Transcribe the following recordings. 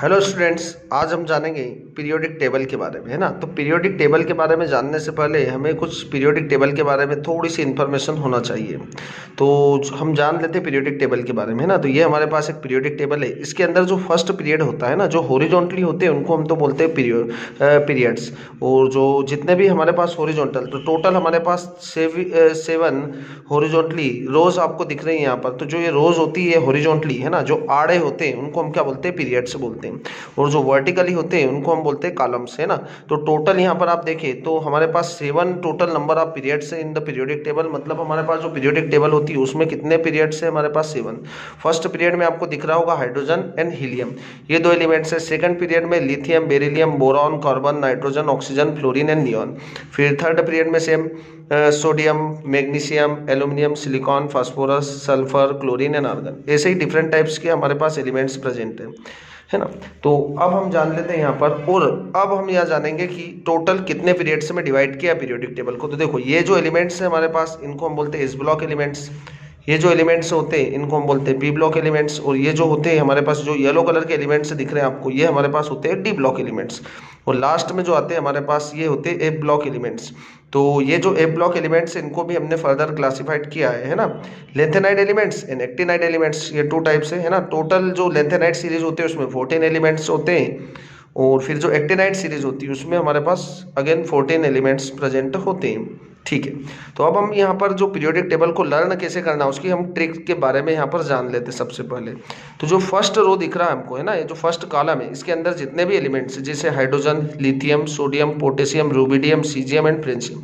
Hello students, आज हम जानेंगे पीरियोडिक टेबल के बारे में, है ना। तो पीरियोडिक टेबल के बारे में जानने से पहले हमें कुछ पीरियोडिक टेबल के बारे में थोड़ी सी इन्फॉर्मेशन होना चाहिए। तो हम जान लेते हैं पीरियोडिक टेबल के बारे में, है ना। तो ये हमारे पास एक पीरियोडिक टेबल है। इसके अंदर जो फर्स्ट पीरियड होता है ना, जो हॉरिजॉन्टली होते हैं उनको हम तो बोलते हैं पीरियड्स। और जो जितने भी हमारे पास हॉरिजॉन्टल, तो टोटल हमारे पास 7 हॉरिजॉन्टली रोज आपको दिख रही है यहाँ पर। तो जो ये रोज होती है हॉरिजॉन्टली, है ना, जो आड़े होते हैं उनको हम क्या बोलते हैं, पीरियड्स बोलते हैं। और जो वर्टिकली होते हैं उनको हम बोलते हैं कॉलम्स, है ना। तो टोटल यहाँ पर आप देखें तो हमारे पास 7 टोटल नंबर ऑफ पीरियड्स है इन द पीरियोडिक टेबल। मतलब हमारे पास जो पीरियोडिक टेबल होती है उसमें कितने पीरियड्स है हमारे पास, 7। फर्स्ट पीरियड में आपको दिख रहा होगा हाइड्रोजन एंड हीलियम, ये 2 एलिमेंट्स है। सेकंड पीरियड में lithium, beryllium, boron, carbon, nitrogen, oxygen, fluorine and neon. फिर थर्ड पीरियड में same sodium, magnesium, aluminium, silicon, phosphorus, sulphur, chlorine and argon. ऐसे ही डिफरेंट टाइप्स के हमारे पास एलिमेंट्स प्रेजेंट है ना। तो अब हम जान लेते हैं यहाँ पर, और अब हम यहाँ जानेंगे कि टोटल कितने पीरियड्स में डिवाइड किया पीरियोडिक टेबल को। तो देखो, ये जो एलिमेंट्स है हमारे पास इनको हम बोलते हैं एस ब्लॉक एलिमेंट्स। ये जो एलिमेंट्स होते हैं इनको हम बोलते हैं बी ब्लॉक एलिमेंट्स। और ये जो होते हैं हमारे पास, जो येलो कलर के एलिमेंट्स दिख रहे हैं आपको, ये हमारे पास होते हैं डी ब्लॉक एलिमेंट्स। और लास्ट में जो आते हैं हमारे पास, ये होते हैं एफ ब्लॉक एलिमेंट्स। तो ये जो एफ ब्लॉक एलिमेंट्स इनको भी हमने फर्दर क्लासिफाइड किया है ना। Lanthanide elements and actinide elements, ये 2 टाइप्स है ना। टोटल जो लेंथेनाइड सीरीज होते हैं उसमें 14 एलिमेंट्स होते हैं, और फिर जो एक्टिनाइड सीरीज होती है उसमें हमारे पास अगेन 14 एलिमेंट्स प्रेजेंट होते हैं। ठीक है, तो अब हम यहाँ पर जो पीरियोडिक टेबल को लर्न कैसे करना है उसकी हम ट्रिक के बारे में यहाँ पर जान लेते हैं सबसे पहले। तो जो फर्स्ट रो दिख रहा है हमको, है ना, ये जो फर्स्ट कॉलम है इसके अंदर जितने भी एलिमेंट्स जैसे hydrogen, lithium, sodium, potassium, rubidium, caesium and francium.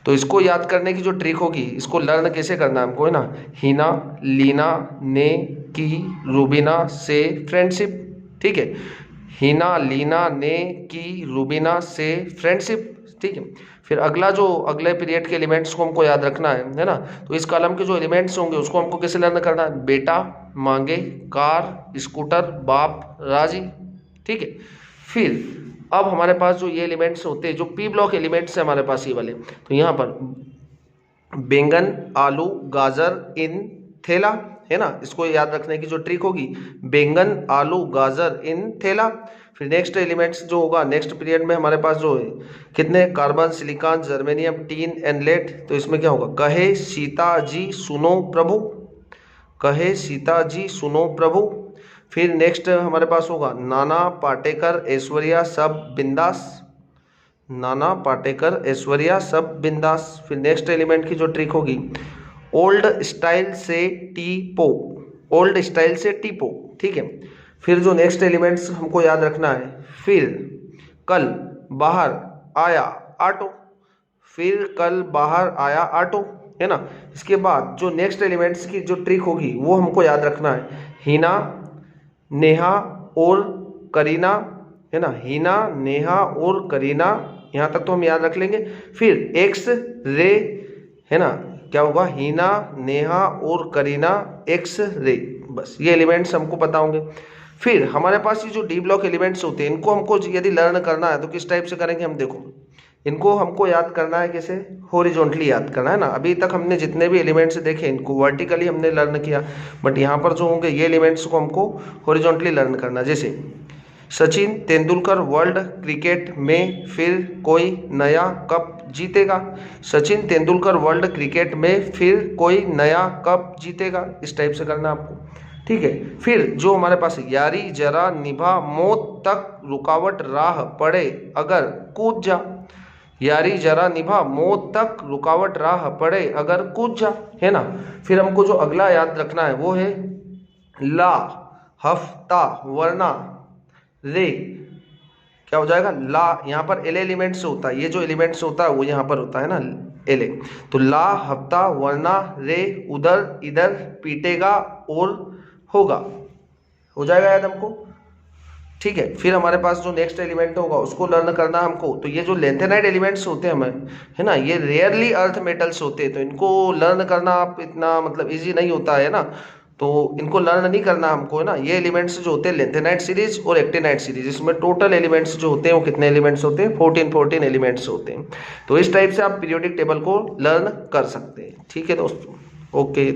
तो इसको याद करने की जो ट्रिक होगी, इसको लर्न कैसे करना है हमको, है ना। हीना, लीना, ने, की, रूबीना, से, फ्रेंडशिप। ठीक है, हीना, लीना, ने, की, रूबीना, से, फ्रेंडशिप। ठीक है, फिर अगला जो अगले पीरियड के एलिमेंट्स को हमको याद रखना है ना। तो इस कॉलम के जो एलिमेंट्स होंगे उसको हमको कैसे लर्न करना है, बेटा, मांगे, कार, स्कूटर, बाप, राजी। ठीक है, फिर अब हमारे पास जो ये एलिमेंट्स होते हैं, जो पी ब्लॉक एलिमेंट्स है हमारे पास ये वाले, तो यहाँ पर बैंगन, आलू, गाजर, इन, थैला, है ना। इसको याद रखने की जो ट्रिक होगी, बैंगन, आलू, गाजर, इन, थैला। फिर नेक्स्ट एलिमेंट्स जो होगा नेक्स्ट पीरियड में हमारे पास जो है कितने, carbon, silicon, germanium, tin and lead. तो इसमें क्या होगा, कहे सीता जी सुनो प्रभु, कहे सीता जी सुनो प्रभु। फिर नेक्स्ट हमारे पास होगा नाना पाटेकर, ऐश्वर्या सब बिंदास, नाना पाटेकर, ऐश्वर्या सब बिंदास। फिर नेक्स्ट एलिमेंट की जो ट्रिक होगी, ओल्ड स्टाइल से टीपो, ओल्ड स्टाइल से टीपो। ठीक है, फिर जो नेक्स्ट एलिमेंट्स हमको याद रखना है, फिर कल बाहर आया ऑटो, फिर कल बाहर आया ऑटो, है ना। इसके बाद जो नेक्स्ट एलिमेंट्स की जो ट्रिक होगी वो हमको याद रखना है, हीना, नेहा और करीना, है ना। हीना, नेहा और करीना, यहाँ तक तो हम याद रख लेंगे। फिर एक्स रे, है ना, क्या होगा, हीना, नेहा और करीना, एक्स रे। बस ये एलिमेंट्स हमको पता होंगे। फिर हमारे पास ये जो डी ब्लॉक एलिमेंट्स होते हैं इनको हमको यदि लर्न करना है तो किस टाइप से करेंगे हम, देखो इनको हमको याद करना है कैसे, हॉरिजॉन्टली याद करना है ना। अभी तक हमने जितने भी एलिमेंट्स देखे इनको वर्टिकली हमने लर्न किया, बट यहाँ पर जो होंगे ये एलिमेंट्स को हमको हॉरिजॉन्टली लर्न करना। जैसे सचिन तेंदुलकर वर्ल्ड क्रिकेट में फिर कोई नया कप जीतेगा, सचिन तेंदुलकर वर्ल्ड क्रिकेट में फिर कोई नया कप जीतेगा, इस टाइप से करना आपको। ठीक है, फिर जो हमारे पास यारी जरा निभा मौत तक रुकावट राह पड़े अगर कूद जा, यारी जरा निभा मौत तक रुकावट राह पड़े अगर कूद जा, है ना। फिर हमको जो अगला याद रखना है वो है ला, हफ्ता, वरना, रे, क्या हो जाएगा, ला, यहाँ पर एल एलिमेंट्स होता है, ये जो एलिमेंट्स होता है वो यहाँ पर होता है ना, एल। तो ला, हफ्ता, वरना, रे, उधर, इधर, पीटेगा और होगा, हो जाएगा याद हमको। ठीक है, फिर हमारे पास जो नेक्स्ट एलिमेंट होगा उसको लर्न करना हमको। तो ये जो लेंथेनाइड एलिमेंट्स होते हैं हमें, है ना, ये रेयरली अर्थ मेटल्स होते हैं, तो इनको लर्न करना आप इतना मतलब इजी नहीं होता है ना। तो इनको लर्न नहीं करना हमको, है ना। ये एलिमेंट्स जो होते हैं लेंथेनाइड सीरीज और एक्टिनाइड सीरीज, इसमें टोटल एलिमेंट्स जो होते हैं वो कितने एलिमेंट्स होते हैं, 14 एलिमेंट्स होते हैं। तो इस टाइप से आप पीरियोडिक टेबल को लर्न कर सकते हैं। ठीक है दोस्तों, ओके।